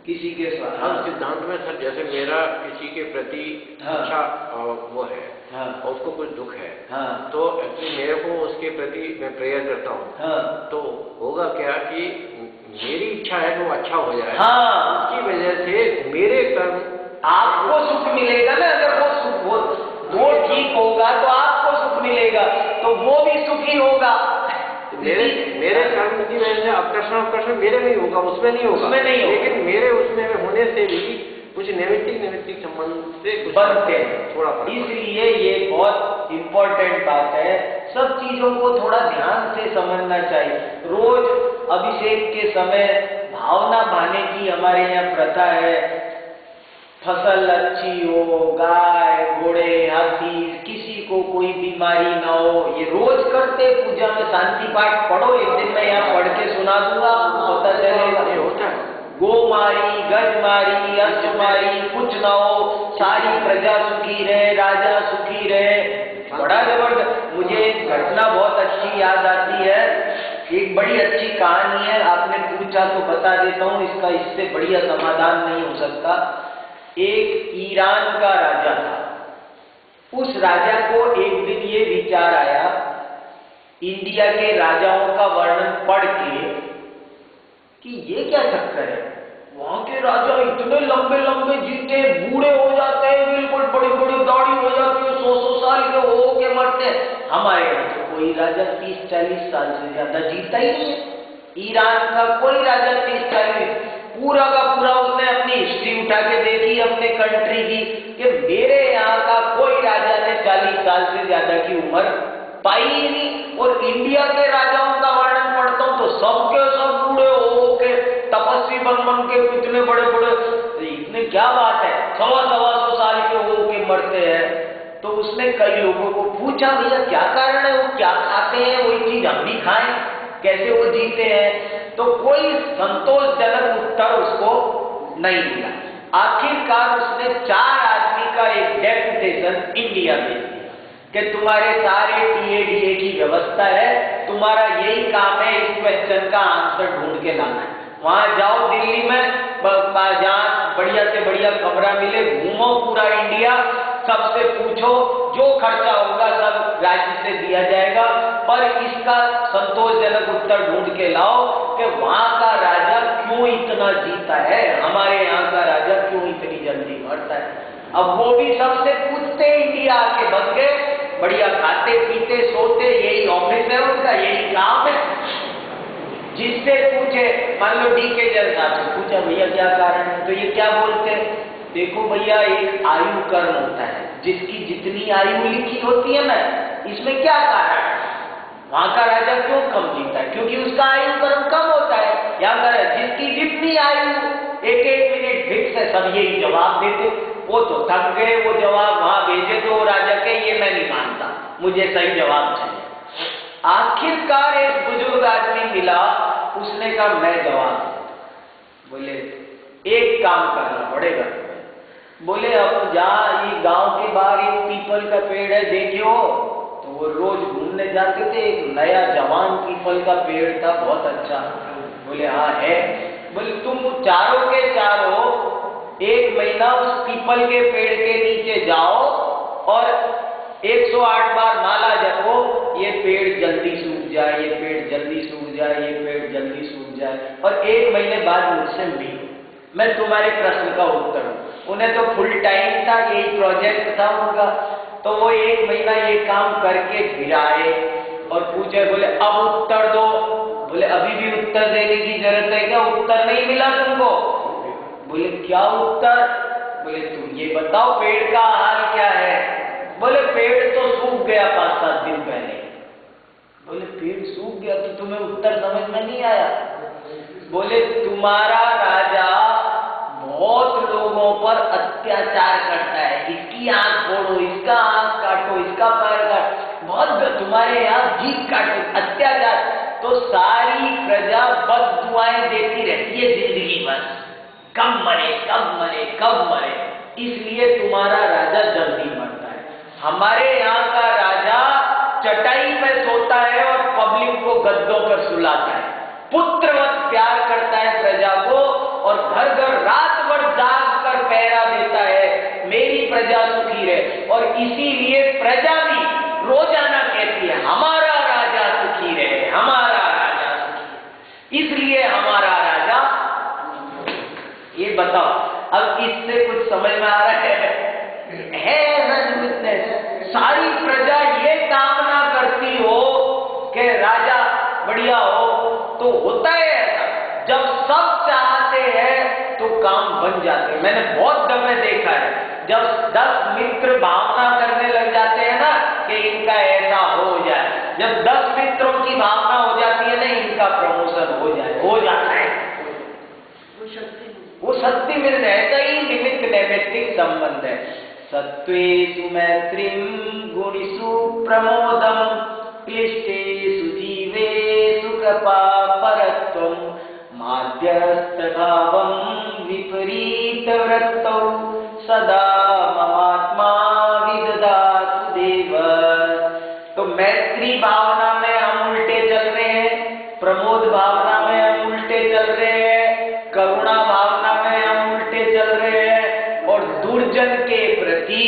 किसी के हम सिद्धांत में सर, जैसे मेरा किसी के प्रति अच्छा वो है, और उसको कुछ दुख है, तो एक्चुअली मेरे को उसके प्रति मैं प्रेयर करता हूँ, तो होगा क्या कि मेरी इच्छा है कि वो अच्छा हो जाए, उसकी वजह से मेरे कर्म, आपको सुख मिलेगा ना। अगर वो सुख वो ठीक होगा तो आपको सुख मिलेगा, तो वो भी सुखी होगा। मेरे कर्म की वजह से आकर्षण मेरे में होगा, उसमें नहीं होगा, लेकिन मेरे उसमें होने से भी कुछ नैमित्तिक संबंध से कुछ बनते हैं थोड़ा। इसलिए ये बहुत इंपॉर्टेंट बात है, सब चीजों को थोड़ा ध्यान से समझना चाहिए। रोज अभिषेक के समय भावना भाने की हमारे यहाँ प्रथा है, फसल अच्छी हो, गाय घोड़े हाथी किसी को कोई बीमारी ना हो, ये रोज करते। पूजा में शांति पाठ पढ़ो, एक दिन मैं यहाँ पढ़ के सुना दूंगा, पता चलेगा। होता है गो मारी, गज मारी, अश्व मारी, कुछ ना हो, सारी प्रजा सुखी रहे, राजा सुखी रहे। बड़ा जबरदस्त। मुझे एक घटना बहुत अच्छी याद आती है, एक बड़ी अच्छी कहानी है, आपने पूछा तो बता देता हूँ, इसका इससे बढ़िया समाधान नहीं हो सकता। एक ईरान का राजा था, उस राजा को एक दिन ये विचार आया, इंडिया के राजाओं का वर्णन पढ़ के, कि ये क्या चक्कर है, वहां के राजा इतने लंबे लंबे जीते, बूढ़े हो जाते हैं, बिल्कुल बड़ी बड़ी दाढ़ी हो जाती है, 100-100 साल के हो के मरते हैं। हमारे यहाँ तो कोई राजा 30-40 साल से ज्यादा जीता ही नहीं है। ईरान का कोई राजा 30-40, पूरा का पूरा उसने अपनी हिस्ट्री उठा के देखी अपने कंट्री की, कि मेरे यहाँ का कोई राजा ने 40 साल से ज्यादा की उम्र पाई ही नहीं। और इंडिया के राजाओं का वर्णन पढ़ता हूँ तो सबके सब बूढ़े हो के, तपस्वी बन के, कितने बड़े बड़े, इतने क्या बात है, 100-125 साल के हो के मरते हैं। तो उसने कई लोगों को पूछा, भैया क्या कारण है, वो क्या खाते हैं, वही चीज हम भी खाएं, कैसे वो जीते हैं? तो कोई संतोषजनक उत्तर उसको नहीं मिला। आखिरकार उसने 4 आदमी का एक डेपुटेशन इंडिया भेज दिया, कि तुम्हारे सारे टीए की व्यवस्था है, तुम्हारा यही काम है इस क्वेश्चन का आंसर ढूंढ के लाना है। वहां जाओ दिल्ली में, जहां बढ़िया से बढ़िया कमरा मिले, घूमो पूरा इंडिया, सबसे पूछो, जो खर्चा होगा सब राज्य से दिया जाएगा, पर इसका संतोषजनक उत्तर ढूंढ के लाओ कि वहां का राजा क्यों इतना जीता है, हमारे यहाँ का राजा क्यों इतनी जल्दी मरता है। अब वो भी सबसे पूछते इंडिया आके बन गए, बढ़िया खाते पीते सोते, यही ऑफिस है उनका, यही काम है। जिससे पूछे, मान लो DK जैन साहब से पूछा भैया क्या कारण है, तो ये क्या बोलते हैं, देखो भैया एक आयु कर्म होता है, जिसकी जितनी आयु लिखी होती है ना, इसमें क्या कारण है, वहां का राजा क्यों कम जीता है, क्योंकि उसका आयु कर्म कम होता है। यहाँ का जिसकी जितनी आयु, एक मिनट फिक्स है, सब यही जवाब देते। वो तो थक गए, वो जवाब वहां भेजे तो राजा के ये मैं नहीं मानता, मुझे सही जवाब चाहिए। आखिरकार एक बुजुर्ग आदमी मिला, उसने कहा मैं जवाब। बोले एक काम करना पड़ेगा, बोले अब जा ये गांव के बाहर एक पीपल का पेड़ है, देखियो। तो वो रोज घूमने जाते थे, एक नया जवान पीपल का पेड़ था, बहुत अच्छा। बोले हाँ है। बोले तुम चारों के चारों 1 महीना उस पीपल के पेड़ के नीचे जाओ और 108 बार माला जपो, ये पेड़ जल्दी सूख जाए, ये पेड़ जल्दी सूख जाए, ये पेड़ जल्दी सूख जाए, और 1 महीने बाद मुझसे मिलो, मैं तुम्हारे प्रश्न का उत्तर दूं। उन्हें तो फुल टाइम था, यही प्रोजेक्ट था उनका, तो वो 1 महीना ये काम करके फिर आए और पूछे, बोले अब उत्तर दो। बोले अभी भी उत्तर देने की जरूरत है क्या, उत्तर नहीं मिला तुमको? बोले क्या उत्तर? बोले तुम ये बताओ पेड़ का हाल क्या है? बोले पेड़ तो सूख गया 5-7 दिन पहले। बोले पेड़ सूख गया तो तुम्हें उत्तर समझ में नहीं आया? बोले तुम्हारा राजा बहुत लोगों पर अत्याचार करता है, इसकी आंख फोड़ो, इसका आंख काटो, इसका पैर काटो, बहुत तुम्हारे यहाँ जीभ काटो, अत्याचार। तो सारी प्रजा बद्दुआएं देती रहती है जिंदगी भर, कब मरे कब मरे कब मरे, इसलिए तुम्हारा राजा जल्दी मरता है। हमारे यहाँ का राजा चटाई पे सोता है और पब्लिक को गद्दों पर सुलाता है, पुत्रवत प्यार करता है प्रजा को और घर घर रात भर जाग कर पहरा देता है, मेरी प्रजा सुखी रहे। और इसीलिए प्रजा भी रोजाना कहती है हमारा राजा सुखी रहे, हमारा राजा सुखी, इसलिए हमारा राजा। ये बताओ अब इससे कुछ समझ में आ रहा है सारी प्रजा ये कामना करती हो कि राजा बढ़िया हो, तो होता है ऐसा, जब सब चाहते हैं तो काम बन जाते हैं। मैंने बहुत दफे देखा है, जब 10 मित्र भावना करने लग जाते हैं ना कि इनका ऐसा हो जाए, जब 10 मित्रों की भावना हो जाती है ना इनका प्रमोशन हो जाता है, वो शक्ति मिल ऐसा ही निमित्त नैमित्तिक संबंध है। सत्वेषु मैत्रीं गुणिषु प्रमोदम क्लिष्टेषु जीवेषु कृपा परत्वं माध्यस्थभावं विपरीतवृत्तौ सदा ममात्मा विदधातु देव। तो मैत्री भावना में हम उल्टे चल रहे हैं, प्रमोद भावना में हम उल्टे चल रहे हैं, करुणा भावना में हम उल्टे चल रहे हैं, और दुर्जन के प्रति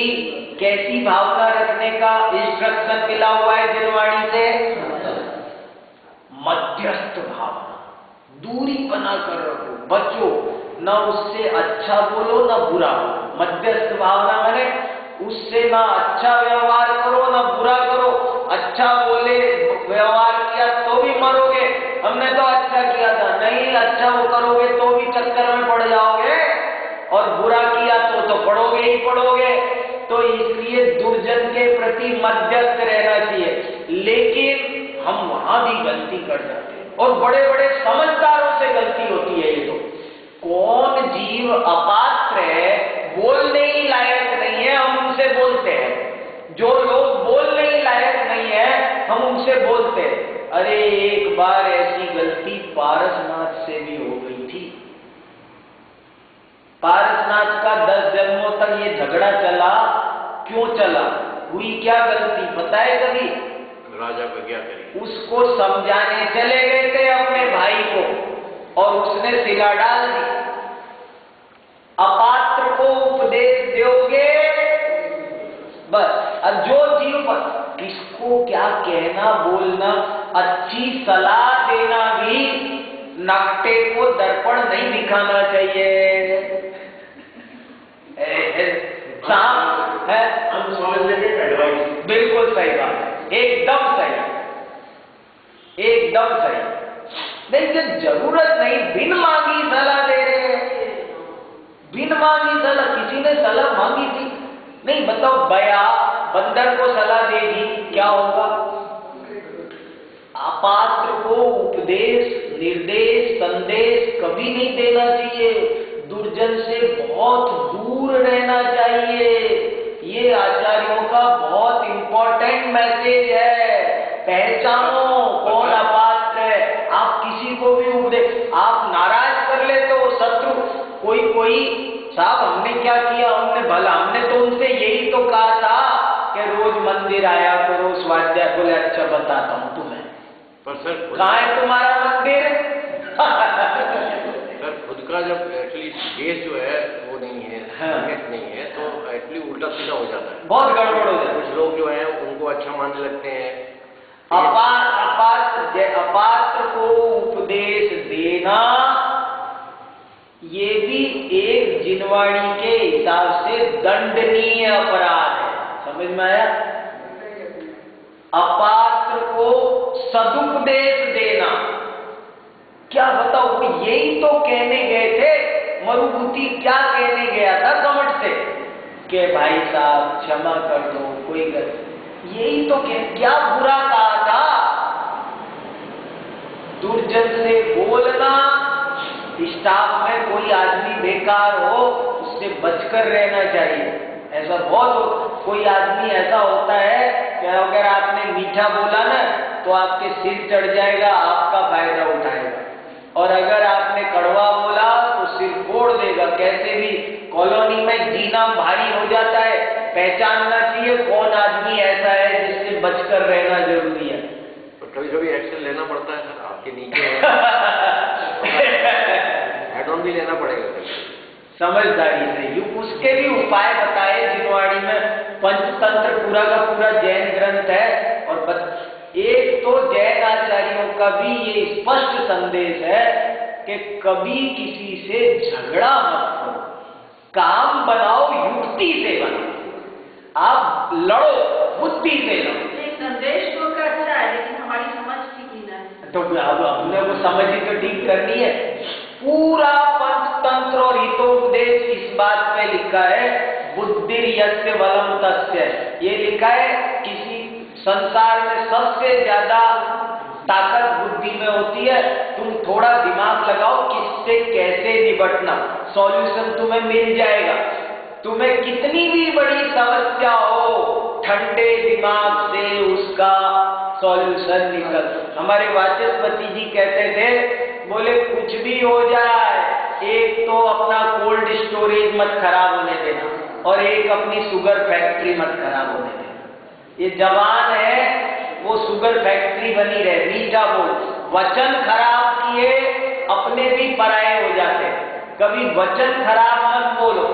कैसी भावना रखने का इंस्ट्रक्शन मिला हुआ है जिनवाणी से? मध्यस्थ भावना, दूरी बनाकर रखो, बचो, ना उससे अच्छा बोलो ना बुरा बोलो। मध्यस्थ भावना माने उससे ना अच्छा व्यवहार करो ना बुरा करो, अच्छा बोले व्यवहार किया तो भी मरोगे, हमने तो अच्छा किया था, नहीं अच्छा वो करोगे तो भी चक्कर में पड़ जाओगे, और बुरा किया तो पढ़ोगे ही पढ़ोगे। तो इसलिए दुर्जन के प्रति मध्यस्थ रहना चाहिए, लेकिन हम वहां भी गलती कर जाते हैं और बड़े बड़े समझदारों से गलती होती है। ये तो कौन जीव अपात्र है, बोलने ही लायक नहीं है, हम उनसे बोलते हैं। जो लोग बोलने ही लायक नहीं है हम उनसे बोलते हैं। अरे एक बार ऐसी गलती पारसनाथ से भी हो गई थी। पारसनाथ का 10 जन्मों तक ये झगड़ा चला। क्यों चला? हुई क्या गलती पता है कभी? राजा को क्या करी? उसको समझाने चले गए थे अपने भाई को और उसने सिला डाल दी। अपात्र को उपदेश दोगे बस। और जो जीव पर किसको क्या कहना बोलना, अच्छी सलाह देना भी नकटे को दर्पण नहीं दिखाना चाहिए। साफ है, हम समझ लेंगे एडवाइस। बिल्कुल सही बात है, एकदम सही, एकदम सही। नहीं जब जरूरत नहीं, बिन मांगी सलाह दे रहे हैं, बिन मांगी सलाह। किसी ने सलाह मांगी थी नहीं, बताओ बया बंदर को सलाह देगी क्या होगा? अपात्र को उपदेश निर्देश संदेश कभी नहीं देना चाहिए। दुर्जन से बहुत दूर रहना चाहिए। ये आचार्यों का बहुत इंपॉर्टेंट मैसेज है। पहचानो कौन अपात्र है। आप किसी को भी उपदेश, आप नाराज कर ले तो शत्रु, कोई साहब हमने क्या किया, हमने भला, हमने तो उनसे यही तो कहा था कि रोज मंदिर आया करो, स्वाध्याय। बोले अच्छा बताता हूँ तुम्हें। पर सर कहाँ है तुम्हारा मंदिर? सर खुद का जब एक्चुअली बेस जो है वो नहीं है, नहीं है, तो एक्चुअली उल्टा सीधा हो जाता है, बहुत गड़बड़ हो जाता है। कुछ लोग जो है उनको अच्छा मानने लगते हैं। अपात्र को उपदेश देना ये भी एक जिनवाणी के हिसाब से दंडनीय अपराध है। समझ में आया? अपात्र को सदुपदेश देना, क्या बताओ, वो यही तो कहने गए थे। मरुभूति क्या कहने गया था कमट से कि भाई साहब क्षमा कर दो, कोई गलती, यही तो क्या बुरा कहा था? दुर्जन से बोलना, स्टाफ में कोई आदमी बेकार हो उससे बचकर रहना चाहिए। ऐसा बहुत कोई आदमी ऐसा होता है कि अगर आपने मीठा बोला ना तो आपके सिर चढ़ जाएगा, आपका फायदा उठाएगा, और अगर आपने कड़वा बोला तो सिर फोड़ देगा। कैसे भी कॉलोनी में जीना भारी हो जाता है। पहचानना चाहिए कौन आदमी ऐसा है जिससे बचकर रहना जरूरी है। कभी कभी एक्शन लेना पड़ता है सर, आपके नीचे हेड ऑन भी लेना पड़ेगा समझदारी से। उसके भी उपाय बताए जिनवाणी में। पंचतंत्र पूरा का पूरा जैन ग्रंथ है, और एक तो जैन आचार्यों का भी ये स्पष्ट संदेश है कि कभी किसी से झगड़ा मत करो, काम बनाओ, युक्ति से बनाओ। आप लड़ो, बुद्धि से लड़ो। संदेश तो का अच्छा है, लेकिन हमारी समझ ठीक ही ना। तो अब हमने वो समझ ही तो ठीक करनी है। पूरा पंचतंत्र और हितोपदेश इस बात पे लिखा है, बुद्धिर यस्य बलम तस्य। ये लिखा है किसी संसार में सबसे ज्यादा ताकत बुद्धि में होती है। तुम थोड़ा दिमाग लगाओ किससे कैसे निपटना, सॉल्यूशन तुम्हें मिल जाएगा। तुम्हें कितनी भी बड़ी समस्या हो, ठंडे दिमाग से उसका सॉल्यूशन निकल। हमारे वाचस्पति जी कहते थे, बोले कुछ भी हो जाए, एक तो अपना कोल्ड स्टोरेज मत खराब होने देना, और एक अपनी शुगर फैक्ट्री मत खराब होने देना। ये जवान है वो शुगर फैक्ट्री बनी रहे, मीठा बोल। वचन खराब किए अपने भी पराये हो जाते। कभी वचन खराब मत बोलो।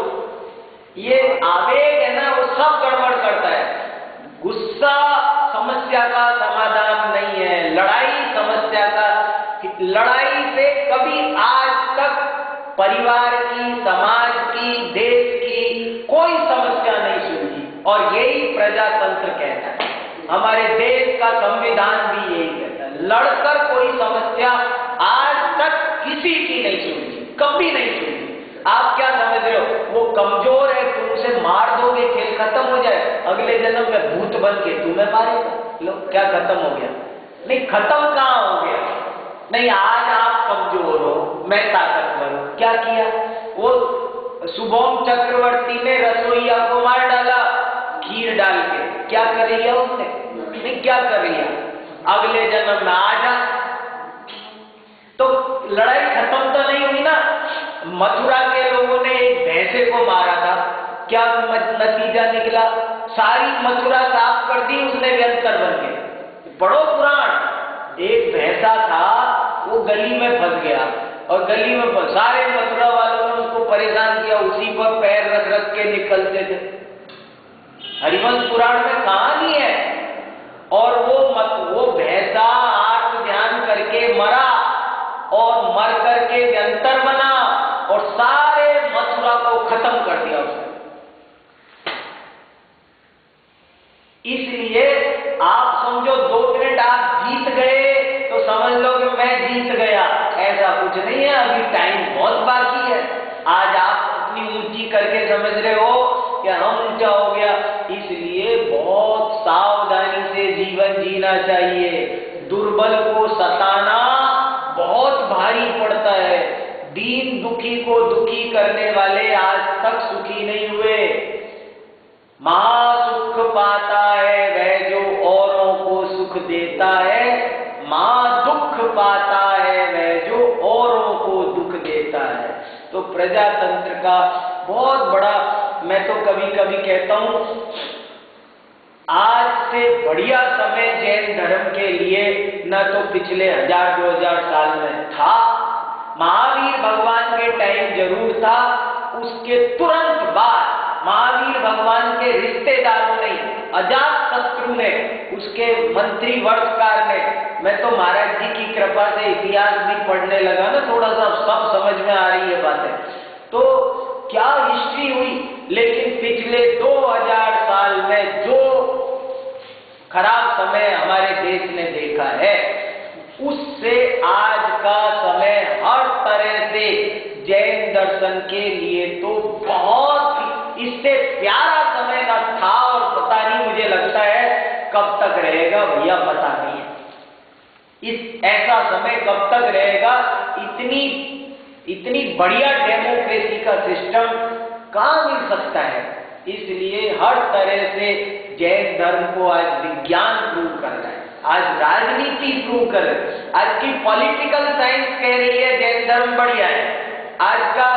ये आवेग है ना, वो सब गड़बड़ करता है। गुस्सा समस्या का समाधान नहीं है, लड़ाई समस्या का। लड़ाई से कभी आज तक परिवार की, समाज की, देश की कोई समस्या नहीं सुलझी, और यही प्रजातंत्र कहता है। हमारे देश का संविधान भी यही कहता है, लड़कर कोई समस्या आज तक किसी की नहीं सुलझी, कभी नहीं सुलझी। आप क्या समझ रहे हो, वो कमजोर है, तुम उसे मार दोगे, खेल खत्म हो जाए, अगले जन्म में भूत बन के तुम्हें मारेगा। लो क्या खत्म हो गया? नहीं, खत्म कहाँ हो गया? नहीं, आज आप कमजोर हो, मैं ताकतवर हूं। क्या किया? वो शुभम चक्रवर्ती ने रसोईया को मार डाला खीर डाल के। क्या कर लिया उसने? नहीं, क्या कर लिया? अगले जन्म में आ जा। तो लड़ाई खत्म तो नहीं हुई ना। मथुरा के लोगों ने एक भैंसे को मारा था, क्या नतीजा निकला? सारी मथुरा साफ कर दी उसने व्यंतर बन के। पढ़ो पुराण। एक भैंसा था, वो गली में फंस गया और गली में सारे मथुरा वालों ने उसको परेशान किया, उसी पर पैर रख रख के निकलते थे। हरिवंश पुराण में कहानी है। और वो भैंसा आत्म ध्यान करके मरा और मर करके व्यंतर बना और सारे मथुरा को खत्म कर दिया उसने। इसलिए आप समझो 2 मिनट आप जीत गए तो समझ लो कि मैं जीत गया, ऐसा कुछ नहीं है। अभी टाइम बहुत बाकी है। आज आप अपनी ऊंची करके समझ रहे हो कि हम ऊंचा हो गया, इसलिए बहुत सावधानी से जीवन जीना चाहिए। दुर्बल को सताना बहुत भारी पड़ता है। दीन दुखी को दुखी करने वाले आज तक सुखी नहीं हुए। महासुख पाता है वह जो औरों को सुख देता है, महादुख पाता है वह जो औरों को दुख देता है। तो प्रजातंत्र का बहुत बड़ा, मैं तो कभी कभी कहता हूं, आज से बढ़िया समय जैन धर्म के लिए न तो पिछले 1000-2000 साल में था। महावीर भगवान के टाइम जरूर था, उसके तुरंत बाद महावीर भगवान के रिश्तेदारों ने, अजात शत्रु ने, उसके मंत्री वर्षकार ने, मैं तो महाराज जी की कृपा से इतिहास भी पढ़ने लगा ना, थोड़ा सा सब समझ में आ रही है बातें, तो क्या हिस्ट्री हुई। लेकिन पिछले 2000 साल में जो खराब समय हमारे देश ने देखा है, उससे आज का समय हर तरह से जैन दर्शन के लिए तो बहुत, इससे प्यारा समय न था और पता नहीं, मुझे लगता है कब तक रहेगा भैया पता नहीं है। इस ऐसा समय कब तक रहेगा? इतनी बढ़िया डेमोक्रेसी का सिस्टम कहां मिल सकता है? इसलिए हर तरह से जैन धर्म को आज विज्ञान प्रूव कर रहा है, आज राजनीति प्रूव कर रहा है, आज की पॉलिटिकल साइंस कह रही है जैन धर्म बढ़िया है, आज का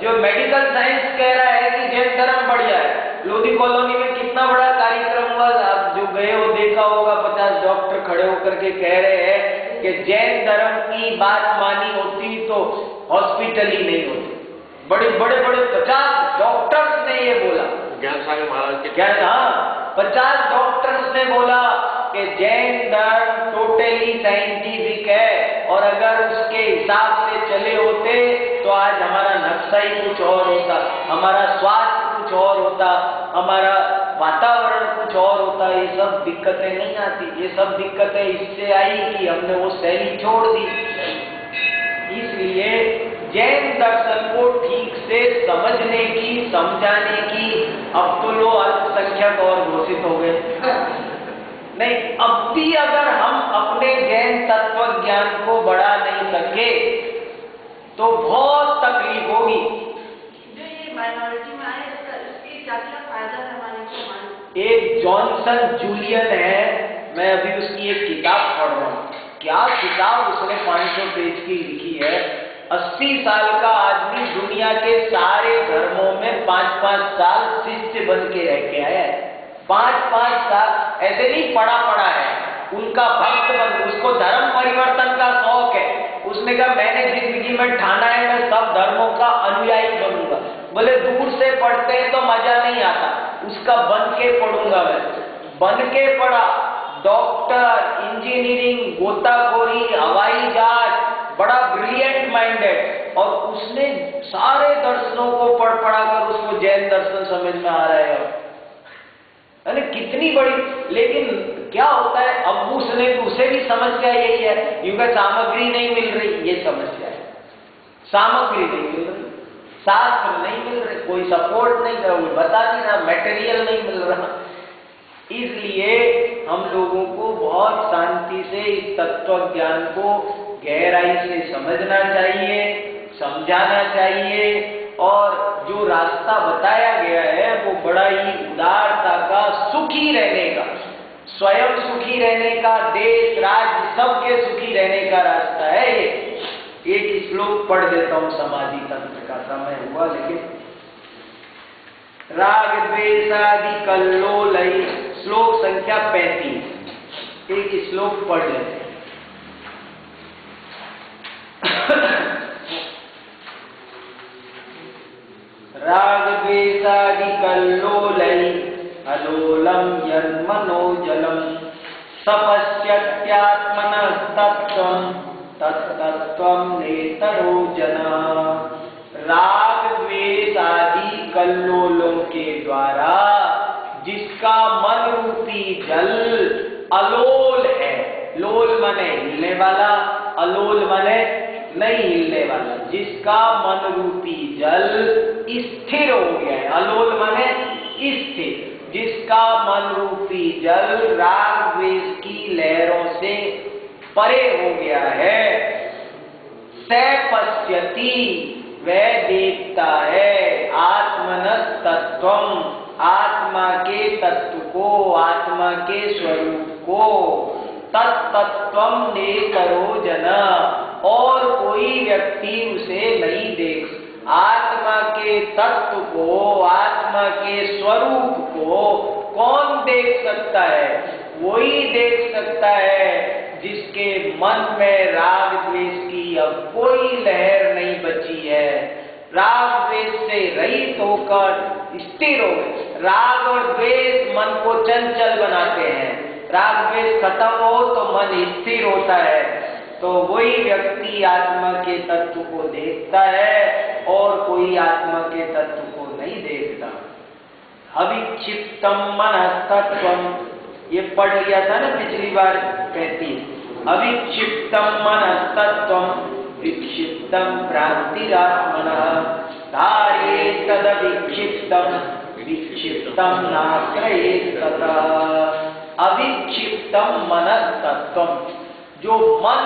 जो मेडिकल साइंस कह रहा है कि जैन धर्म बढ़िया है। लोधी कॉलोनी में कितना बड़ा कार्यक्रम हुआ, आप जो गए हो देखा होगा, 50 डॉक्टर खड़े होकर के कह रहे हैं कि जैन धर्म की बात मानी होती तो हॉस्पिटल ही नहीं होती। बड़े 50 डॉक्टर्स ने ये बोला, ज्ञान सागर महाराज के 50 डॉक्टर्स ने बोला कि जैन धर्म टोटली साइंटिफिक है और अगर उसके हिसाब से चले होते तो आज हमारा नक्शा ही कुछ और होता, हमारा स्वास्थ्य कुछ और होता, हमारा वातावरण कुछ और होता। ये सब दिक्कतें नहीं आती, ये सब दिक्कतें इससे आई कि हमने वो शैली छोड़ दी। इसलिए जैन दर्शन को ठीक से समझने की, समझाने की, अब तो लोग अल्पसंख्यक और घोषित हो गए नहीं, अब भी अगर हम अपने जैन तत्व ज्ञान को बढ़ा नहीं सके तो बहुत तकलीफ होगी। जो ये माइनॉरिटी में आए, इसके क्या क्या फायदा है हमारे को? एक जॉनसन जूलियन है, मैं अभी उसकी एक किताब पढ़ रहा हूँ। क्या किताब उसने 500 पेज की लिखी है। 80 साल का आदमी दुनिया के सारे धर्मों में 5-5 साल शिष्य बन के रह के आया है। 5-5 साल ऐसे नहीं पढ़ा है, उनका भक्त बन, उसको धर्म परिवर्तन का शौक है। उसने कहा मैंने जिंदगी में ठाना है मैं सब धर्मों का अनुयायी बनूंगा। बोले दूर से पढ़ते हैं तो मजा नहीं आता, उसका बन के पढ़ूंगा मैं। बन के पढ़ा, डॉक्टर, इंजीनियरिंग, गोताखोरी, हवाई जहाज, बड़ा ब्रिलियंट माइंडेड, और उसने सारे दर्शनों को पढ़ा कर उसको जैन दर्शन समझ में आ रहा है। अरे कितनी बड़ी, लेकिन क्या होता है अब उसे भी समस्या यही है, क्योंकि सामग्री नहीं मिल रही, ये समस्या है। सामग्री नहीं मिल रही, शास्त्र नहीं मिल रहे, कोई सपोर्ट नहीं कर रहा, बता नहीं रहा, मटेरियल नहीं मिल रहा। इसलिए हम लोगों को बहुत शांति से इस तत्व ज्ञान को गहराई से समझना चाहिए, समझाना चाहिए, और जो रास्ता बताया गया है वो बड़ा ही उदारता का, सुखी रहने का, स्वयं सुखी रहने का, देश राज्य सबके सुखी रहने का रास्ता है। ये एक श्लोक पढ़ देता हूँ, समाधि तंत्र का समय हुआ, लेकिन राग द्वेषादि कल्लोलई। श्लोक संख्या 35। एक श्लोक पढ़ लेते हैं। राग द्वेषादि कल्लोलई अलोलम यन्मनोजलम सपश्यत्यात्मनस्तत्त्वं तत्तत्त्वं नेतरो जना। राग द्वेष आदि कल्लोलों के द्वारा जिसका मन रूपी जल अलोल है, लोल माने हिलने वाला, अलोल माने नहीं हिलने वाला, जिसका मन रूपी जल स्थिर हो गया है। अलोल माने स्थिर, जिसका मन रूपी जल राग द्वेष की लहरों से परे हो गया है। स पश्यति, वह देखता है, आत्मनस तत्वम, आत्मा के तत्व को, आत्मा के स्वरूप को, तत्तत्वम नेतरो जना, और कोई व्यक्ति उसे नहीं देख। आत्मा के तत्व को, आत्मा के स्वरूप को कौन देख सकता है? वही देख सकता है जिसके मन में राग द्वेष की अब कोई लहर नहीं बची है। राग द्वेष से रहित होकर स्थिर हो गए। राग और द्वेष मन को चंचल बनाते हैं। राग द्वेष खत्म हो तो मन स्थिर होता है। तो वही व्यक्ति आत्मा के तत्व को देखता है और कोई आत्मा के तत्व को नहीं देखता। अविक्षिप्तम मनस्तत्वम, ये पढ़ लिया था ना पिछली बार 35। अविक्षिप्तम मनस्तत्वम विक्षिप्तम भ्रांतिरात्मनः धारेत तदविक्षिप्तम विक्षिप्तम नाश्रयेत ततः। अविक्षिप्तम मनस्तत्वम, जो मन